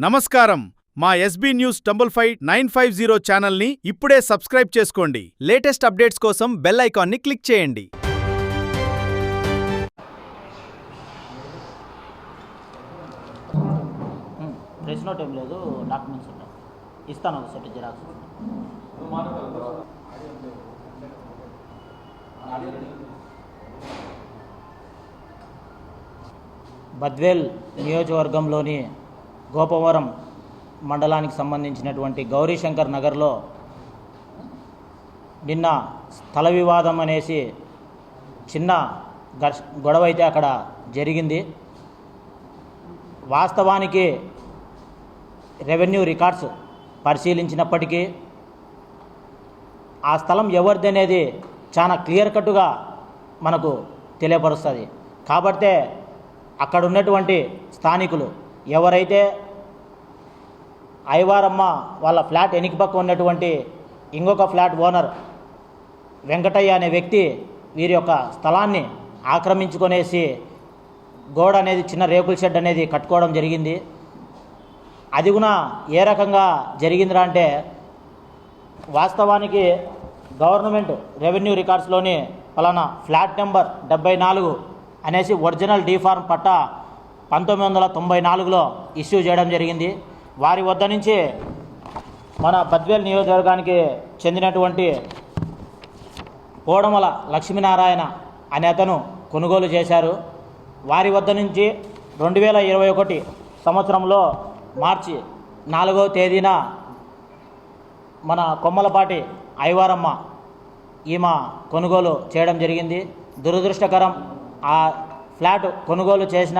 నమస్కారం. మా SB news 950 ఛానల్ని ఇప్పుడే సబ్స్క్రైబ్ చేసుకోండి. లేటెస్ట్ అప్డేట్స్ కోసం బెల్ ఐకాన్ని క్లిక్ చేయండి. ప్రెస్ నోట్ ఏం లేదు, డాక్యుమెంట్స్ ఉంటాయి, ఇస్తాను ఒక సెట్ జిరాక్స్. బద్వేల్ నియోజకవర్గంలోని గోపవరం మండలానికి సంబంధించినటువంటి గౌరీశంకర్ నగర్లో నిన్న స్థల వివాదం అనేసి చిన్న గొడవ అయితే అక్కడ జరిగింది. వాస్తవానికి రెవెన్యూ రికార్డ్స్ పరిశీలించినప్పటికీ ఆ స్థలం ఎవరిది అనేది చాలా క్లియర్ కట్గా మనకు తెలియపరుస్తుంది. కాబట్టే అక్కడ ఉన్నటువంటి స్థానికులు ఎవరైతే ఐవారమ్మ వాళ్ళ ఫ్లాట్ వెనుక పక్క ఉన్నటువంటి ఇంకొక ఫ్లాట్ ఓనర్ వెంకటయ్య అనే వ్యక్తి వీరి యొక్క స్థలాన్ని ఆక్రమించుకొనేసి గోడ అనేది చిన్న రేకుల షెడ్ అనేది కట్టుకోవడం జరిగింది. అది కూడా ఏ రకంగా జరిగిందిరా అంటే, వాస్తవానికి గవర్నమెంట్ రెవెన్యూ రికార్డ్స్లోని ఫలానా ఫ్లాట్ నెంబర్ 74 అనేసి ఒరిజినల్ డీఫార్మ్ పట్టా 1994లో ఇష్యూ చేయడం జరిగింది. వారి వద్ద నుంచి మన బద్వేల్ నియోజకవర్గానికి చెందినటువంటి కోడమల లక్ష్మీనారాయణ అనే అతను కొనుగోలు చేశారు. వారి వద్ద నుంచి 2021 సంవత్సరంలో మార్చి 4వ తేదీన మన కొమ్మలపాటి ఐవారమ్మ ఈమె కొనుగోలు చేయడం జరిగింది. దురదృష్టకరం, ఆ ఫ్లాట్ కొనుగోలు చేసిన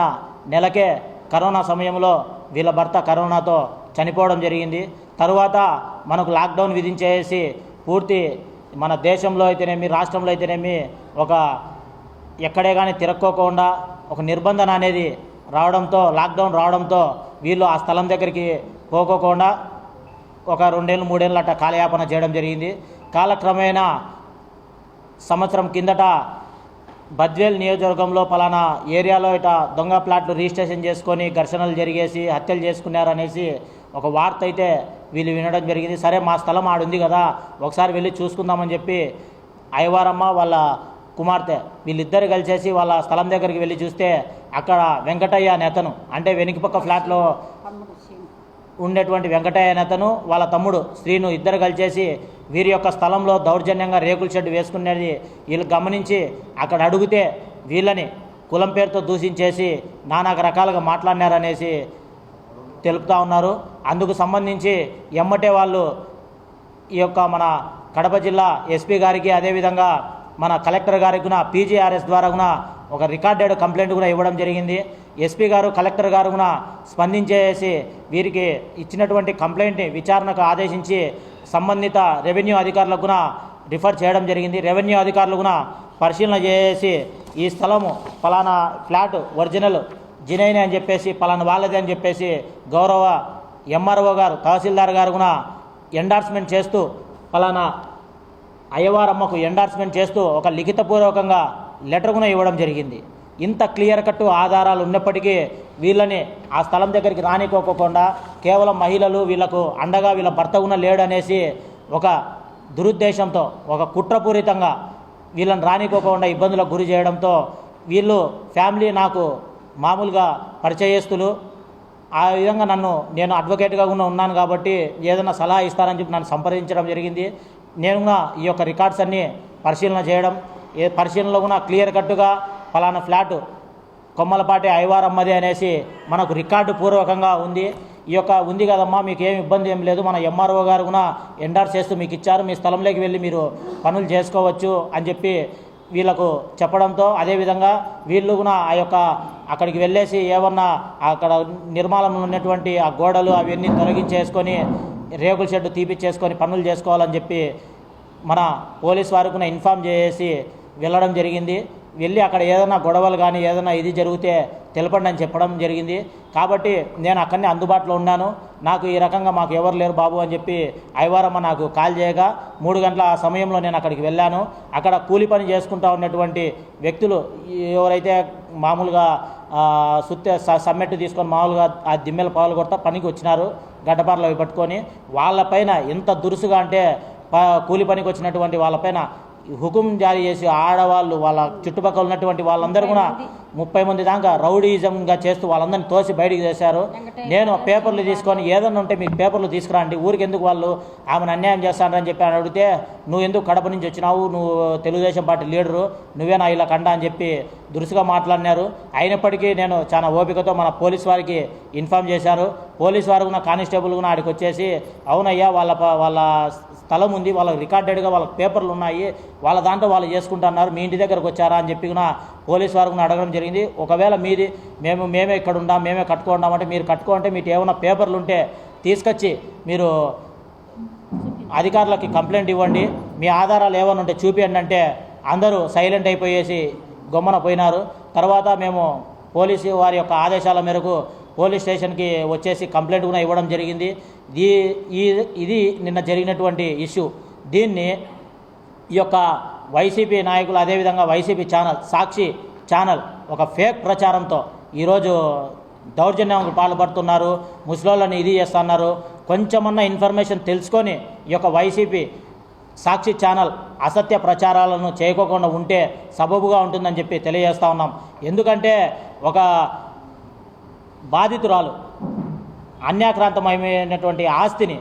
నెలకే కరోనా సమయంలో వీళ్ళ భర్త కరోనాతో చనిపోవడం జరిగింది. తరువాత మనకు లాక్డౌన్ విధించేసి పూర్తి మన దేశంలో అయితేనేమి రాష్ట్రంలో అయితేనేమి ఒక ఎక్కడే కానీ తిరక్కోకుండా ఒక నిర్బంధన అనేది రావడంతో, లాక్డౌన్ రావడంతో వీళ్ళు ఆ స్థలం దగ్గరికి పోకోకుండా ఒక 2 ఏళ్ళు 3 ఏళ్ళు అట్లా కాలయాపన చేయడం జరిగింది. కాలక్రమేణా సంవత్సరం కిందట బద్వేల్ నియోజకవర్గంలో పలానా ఏరియాలో ఇట దొంగ ప్లాట్లు రిజిస్ట్రేషన్ చేసుకొని ఘర్షణలు జరిగేసి హత్యలు చేసుకున్నారనేసి ఒక వార్త అయితే వీళ్ళు వినడం జరిగింది. సరే, మా స్థలం ఆడుంది కదా, ఒకసారి వెళ్ళి చూసుకుందామని చెప్పి ఐవారమ్మ వాళ్ళ కుమార్తె వీళ్ళిద్దరు కలిసేసి వాళ్ళ స్థలం దగ్గరికి వెళ్ళి చూస్తే అక్కడ వెంకటయ్య నేతను, అంటే వెనుక పక్క ఫ్లాట్లో ఉండేటువంటి వెంకటయ్య నేతను వాళ్ళ తమ్ముడు శ్రీను ఇద్దరు కలిసేసి వీరి యొక్క స్థలంలో దౌర్జన్యంగా రేకుల షెడ్ వేసుకునేది వీళ్ళు గమనించి అక్కడ అడిగితే వీళ్ళని కులం పేరుతో దూషించేసి నానా రకాలుగా మాట్లాడినారనేసి తెలుపుతూ ఉన్నారు. అందుకు సంబంధించి ఎమ్మటే వాళ్ళు ఈ యొక్క మన కడప జిల్లా ఎస్పీ గారికి, అదేవిధంగా మన కలెక్టర్ గారికి కూడా పీజీఆర్ఎస్ ద్వారా కూడా ఒక రికార్డెడ్ కంప్లైంట్ కూడా ఇవ్వడం జరిగింది. ఎస్పీ గారు, కలెక్టర్ గారు కూడా స్పందించేసి వీరికి ఇచ్చినటువంటి కంప్లైంట్ని విచారణకు ఆదేశించి సంబంధిత రెవెన్యూ అధికారులకు కూడా రిఫర్ చేయడం జరిగింది. రెవెన్యూ అధికారులు కూడా పరిశీలన చేసి ఈ స్థలము ఫలానా ఫ్లాట్ ఒరిజినల్ జినైన్ అని చెప్పేసి పలానా వాళ్ళది అని చెప్పేసి గౌరవ ఎంఆర్ఓ గారు, తహసీల్దార్ గారు కూడా ఎండార్స్మెంట్ చేస్తూ ఫలానా అయ్యవారమ్మకు ఎండార్స్మెంట్ చేస్తూ ఒక లిఖితపూర్వకంగా లెటర్ కూడా ఇవ్వడం జరిగింది. ఇంత క్లియర్ కట్ ఆధారాలు ఉన్నప్పటికీ వీళ్ళని ఆ స్థలం దగ్గరికి రానికోకుండా కేవలం మహిళలు వీళ్ళకు అండగా వీళ్ళ భర్త కూడా లేడనేసి ఒక దురుద్దేశంతో, ఒక కుట్రపూరితంగా వీళ్ళని రానికోకుండా ఇబ్బందులకు గురి చేయడంతో వీళ్ళు ఫ్యామిలీ నాకు మామూలుగా పరిచయస్తులు, ఆ విధంగా నేను అడ్వకేట్గా కూడా ఉన్నాను కాబట్టి ఏదైనా సలహా ఇస్తారని చెప్పి నన్ను సంప్రదించడం జరిగింది. నేను కూడా ఈ యొక్క రికార్డ్స్ అన్నీ పరిశీలన చేయడం, పరిశీలనలో కూడా క్లియర్ కట్టుగా ఫలానా ఫ్లాటు కొమ్మలపాటి ఐవారమ్మది అనేసి మనకు రికార్డు పూర్వకంగా ఉంది. ఈ యొక్క ఉంది కదమ్మా, మీకు ఏమి ఇబ్బంది ఏం లేదు, మన ఎంఆర్ఓ గారు కూడా ఎండార్స్ చేస్తూ మీకు ఇచ్చారు, మీ స్థలంలోకి వెళ్ళి మీరు పనులు చేసుకోవచ్చు అని చెప్పి వీళ్ళకు చెప్పడంతో, అదేవిధంగా వీళ్ళు కూడా ఆ యొక్క అక్కడికి వెళ్ళేసి ఏమన్నా అక్కడ నిర్మాణంలో ఉన్నటువంటి ఆ గోడలు అవన్నీ తొలగించేసుకొని రేకుల షెడ్ తీపిచ్చేసుకొని పనులు చేసుకోవాలని చెప్పి మన పోలీస్ వారికి కూడా ఇన్ఫామ్ చేసి వెళ్ళడం జరిగింది. వెళ్ళి అక్కడ ఏదైనా గొడవలు కానీ ఏదైనా ఇది జరిగితే తెలపండి అని చెప్పడం జరిగింది. కాబట్టి నేను అక్కడనే అందుబాటులో ఉన్నాను. నాకు ఈ రకంగా మాకు ఎవరు లేరు బాబు అని చెప్పి ఐవారమ్మ నాకు కాల్ చేయగా 3 గంటల సమయంలో నేను అక్కడికి వెళ్ళాను. అక్కడ కూలి పని చేసుకుంటూ ఉన్నటువంటి వ్యక్తులు ఎవరైతే మామూలుగా సమ్మెట్టు తీసుకొని మామూలుగా ఆ దిమ్మెల పాలు కొడతా పనికి వచ్చినారు గడ్డపారలు అవి పట్టుకొని, వాళ్ళపైన ఎంత దురుసుగా అంటే కూలి పనికి వచ్చినటువంటి వాళ్ళపైన హుకుం జారీ చేసి ఆడవాళ్ళు వాళ్ళ చుట్టుపక్కల ఉన్నటువంటి వాళ్ళందరూ కూడా 30 మంది దాకా రౌడీజంగా చేస్తూ వాళ్ళందరినీ తోసి బయటికి చేశారు. నేను పేపర్లు తీసుకొని ఏదన్నా ఉంటే మీకు పేపర్లు తీసుకురండి, ఊరికి ఎందుకు వాళ్ళు ఆమెను అన్యాయం చేస్తానని చెప్పి అని అడిగితే, నువ్వు ఎందుకు కడప నుంచి వచ్చినావు, నువ్వు తెలుగుదేశం పార్టీ లీడరు, నువ్వేనా ఇలా కండా అని చెప్పి దురుసుగా మాట్లాడినారు. అయినప్పటికీ నేను చాలా ఓపికతో మన పోలీస్ వారికి ఇన్ఫామ్ చేశారు. పోలీస్ వారు కూడా కానిస్టేబుల్ కూడా ఆడికి వచ్చేసి, అవునయ్యా వాళ్ళ స్థలం ఉంది, వాళ్ళకి రికార్డెడ్గా వాళ్ళకి పేపర్లు ఉన్నాయి, వాళ్ళ దాంట్లో వాళ్ళు చేసుకుంటున్నారు, మీ ఇంటి దగ్గరకు వచ్చారా అని చెప్పి కూడా పోలీస్ వారు కూడా అడగడం జరిగింది. ఒకవేళ మీది మేమే ఇక్కడ ఉండాం, మేమే కట్టుకుంటామంటే మీరు కట్టుకుంటే మీకు ఏమైనా పేపర్లు ఉంటే తీసుకొచ్చి మీరు అధికారులకి కంప్లైంట్ ఇవ్వండి, మీ ఆధారాలు ఏమైనా ఉంటే చూపించండి అంటే అందరూ సైలెంట్ అయిపోయేసి గమ్మున పోయినారు. తర్వాత మేము పోలీసు వారి యొక్క ఆదేశాల మేరకు పోలీస్ స్టేషన్కి వచ్చేసి కంప్లైంట్ కూడా ఇవ్వడం జరిగింది. ఇది నిన్న జరిగినటువంటి ఇష్యూ. దీన్ని ఈ యొక్క వైసీపీ నాయకులు అదేవిధంగా వైసీపీ ఛానల్ సాక్షి ఛానల్ ఒక ఫేక్ ప్రచారంతో ఈరోజు దౌర్జన్యానికి పాల్పడుతున్నారు, ముసలోళ్ళని ఇది చేస్తున్నారు. కొంచెమన్నా ఇన్ఫర్మేషన్ తెలుసుకొని ఈ యొక్క వైసీపీ సాక్షి ఛానల్ అసత్య ప్రచారాలను చేయకోకుండా ఉంటే సబబుగా ఉంటుందని చెప్పి తెలియజేస్తూ ఉన్నాం. ఎందుకంటే ఒక బాధితురాలు అన్యాక్రాంతమైనటువంటి ఆస్తిని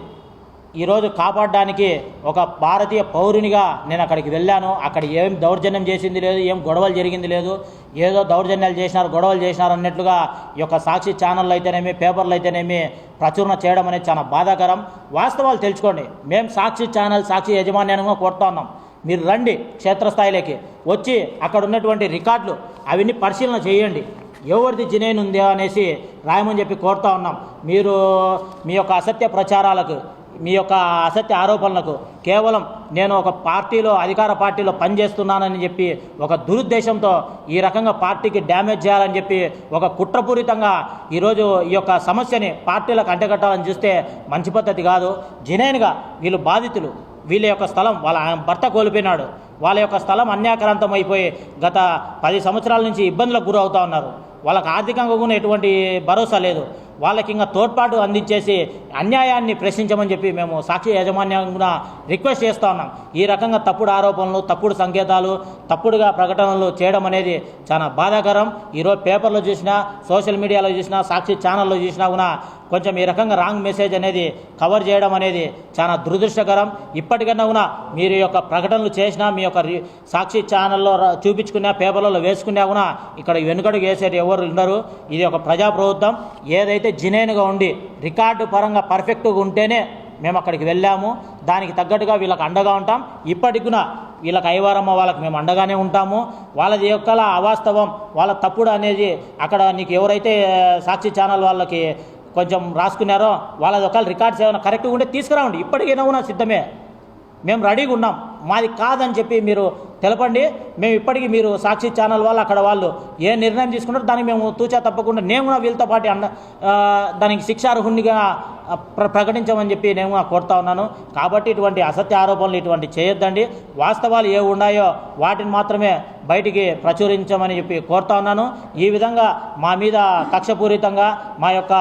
ఈరోజు కాపాడడానికి ఒక భారతీయ పౌరునిగా నేను అక్కడికి వెళ్ళాను. అక్కడ ఏం దౌర్జన్యం చేసింది లేదు, ఏం గొడవలు జరిగింది లేదు, ఏదో దౌర్జన్యాలు చేసినారు, గొడవలు చేసినారు అన్నట్లుగా ఈ యొక్క సాక్షి ఛానళ్ళు అయితేనేమి పేపర్లు అయితేనేమి ప్రచురణ చేయడం అనేది చాలా బాధాకరం. వాస్తవాలు తెలుసుకోండి. మేము సాక్షి ఛానల్ సాక్షి యాజమాన్యాన్ని కోరుతా ఉన్నాం, మీరు రండి క్షేత్రస్థాయిలోకి వచ్చి అక్కడ ఉన్నటువంటి రికార్డులు అవన్నీ పరిశీలన చేయండి, ఎవరిది జినైన్ ఉందా అనేసి రాయమని చెప్పి కోరుతా ఉన్నాం. మీరు మీ యొక్క అసత్య ప్రచారాలకు, మీ యొక్క అసత్య ఆరోపణలకు కేవలం నేను ఒక పార్టీలో అధికార పార్టీలో పనిచేస్తున్నానని చెప్పి ఒక దురుద్దేశంతో ఈ రకంగా పార్టీకి డ్యామేజ్ చేయాలని చెప్పి ఒక కుట్రపూరితంగా ఈరోజు ఈ యొక్క సమస్యని పార్టీలకు అంటగట్టాలని చూస్తే మంచి పద్ధతి కాదు. జినైన్గా వీళ్ళు బాధితులు, వీళ్ళ యొక్క స్థలం వాళ్ళ భర్త కోల్పోయినాడు, వాళ్ళ యొక్క స్థలం అన్యాక్రాంతం అయిపోయి గత 10 సంవత్సరాల నుంచి ఇబ్బందులకు గురవుతూ ఉన్నారు. వాళ్ళకి ఆర్థికంగా కూడా ఎటువంటి భరోసా లేదు. వాళ్ళకి ఇంకా తోడ్పాటు అందించేసి అన్యాయాన్ని ప్రశ్నించమని చెప్పి మేము సాక్షి యాజమాన్యంగా రిక్వెస్ట్ చేస్తూ ఉన్నాం. ఈ రకంగా తప్పుడు ఆరోపణలు, తప్పుడు సంకేతాలు, తప్పుడుగా ప్రకటనలు చేయడం అనేది చాలా బాధాకరం. ఈరోజు పేపర్లో చూసినా, సోషల్ మీడియాలో చూసినా, సాక్షి ఛానల్లో చూసినా కూడా కొంచెం ఈ రకంగా రాంగ్ మెసేజ్ అనేది కవర్ చేయడం అనేది చాలా దురదృష్టకరం. ఇప్పటికన్నా కూడా మీరు యొక్క ప్రకటనలు చేసినా, మీ యొక్క సాక్షి ఛానల్లో చూపించుకున్నా, పేపర్లలో వేసుకున్నా కూడా ఇక్కడ వెనుకడుగు వేసేటి ఎవరు ఉండరు. ఇది ఒక ప్రజాప్రభుత్వం. ఏదైతే జినైన్గా ఉండి రికార్డు పరంగా పర్ఫెక్ట్గా ఉంటేనే మేము అక్కడికి వెళ్ళాము. దానికి తగ్గట్టుగా వీళ్ళకి అండగా ఉంటాం. ఇప్పటికి కూడా వీళ్ళకి ఐవారమ్మ వాళ్ళకి మేము అండగానే ఉంటాము. వాళ్ళది యొక్క అవాస్తవం, వాళ్ళ తప్పుడు అనేది అక్కడ నీకు ఎవరైతే సాక్షి ఛానల్ వాళ్ళకి కొంచెం రాసుకున్నారో వాళ్ళది ఒకవేళ రికార్డ్స్ ఏమైనా కరెక్ట్గా ఉంటే తీసుకురావండి. ఇప్పటికైనా కూడా సిద్ధమే, మేము రెడీగా ఉన్నాం. మాది కాదని చెప్పి మీరు తెలపండి. మేము ఇప్పటికీ మీరు సాక్షి ఛానల్ వాళ్ళు అక్కడ వాళ్ళు ఏ నిర్ణయం తీసుకున్నారో దానికి మేము తూచా తప్పకుండా నేను కూడా వీళ్ళతో పాటు దానికి శిక్షార్హునిగా ప్రకటించమని చెప్పి నేను కోరుతా ఉన్నాను. కాబట్టి ఇటువంటి అసత్య ఆరోపణలు ఇటువంటి చేయొద్దండి. వాస్తవాలు ఏ ఉన్నాయో వాటిని మాత్రమే బయటికి ప్రచురించమని చెప్పి కోరుతా ఉన్నాను. ఈ విధంగా మా మీద కక్షపూరితంగా మా యొక్క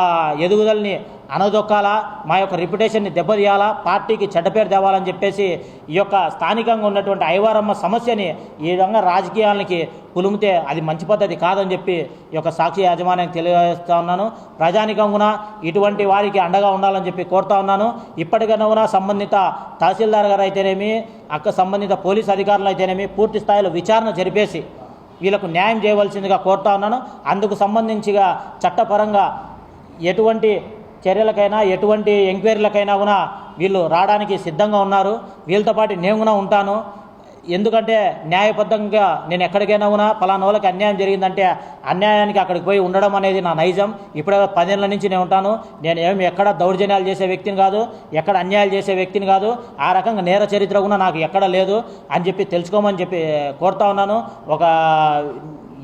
ఎదుగుదలని అనదొక్కాలా, మా యొక్క రిప్యుటేషన్ని దెబ్బతీయాలా, పార్టీకి చెడ్డ పేరు తేవాలని చెప్పేసి ఈ యొక్క స్థానికంగా ఉన్నటువంటి ఐవారమ్మ సమస్యని ఈ విధంగా రాజకీయాలకి పులుమితే అది మంచి పద్ధతి కాదని చెప్పి ఈ యొక్క సాక్షి యాజమాన్యానికి తెలియజేస్తూ ఉన్నాను. ప్రజానికంగా ఇటువంటి వారికి అండగా ఉండాలని చెప్పి కోరుతా ఉన్నాను. ఇప్పటికైనా కూడా సంబంధిత తహసీల్దార్ గారు అయితేనేమి, సంబంధిత పోలీస్ అధికారులు అయితేనేమి పూర్తి స్థాయిలో విచారణ జరిపేసి వీళ్ళకు న్యాయం చేయవలసిందిగా కోరుతా ఉన్నాను. అందుకు సంబంధించిగా చట్టపరంగా ఎటువంటి చర్యలకైనా, ఎటువంటి ఎంక్వైరీలకైనా కూడా వీళ్ళు రావడానికి సిద్ధంగా ఉన్నారు. వీళ్ళతో పాటు నేను కూడా ఉంటాను. ఎందుకంటే న్యాయబద్ధంగా నేను ఎక్కడికైనా కూడా పలానా వాళ్ళకి అన్యాయం జరిగిందంటే అన్యాయానికి అక్కడికి పోయి ఉండడం అనేది నా నైజం. ఇప్పుడు 10 ఏళ్ళ నుంచి నేను ఉంటాను. నేను ఏమి ఎక్కడ దౌర్జన్యాలు చేసే వ్యక్తిని కాదు, ఎక్కడ అన్యాయాలు చేసే వ్యక్తిని కాదు. ఆ రకంగా నేర చరిత్ర కూడా నాకు ఎక్కడ లేదు అని చెప్పి తెలుసుకోమని చెప్పి కోరుతా ఉన్నాను. ఒక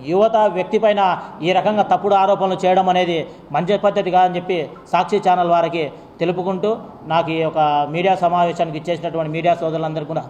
యువత వ్యక్తి పైన ఈ రకంగా తప్పుడు ఆరోపణలు చేయడం అనేది మంచి పద్ధతి కాదని చెప్పి సాక్షి ఛానల్ వారికి తెలుపుకుంటూ నాకు ఈ యొక్క మీడియా సమావేశానికి ఇచ్చేసినటువంటి మీడియా సోదరులందరూ కూడా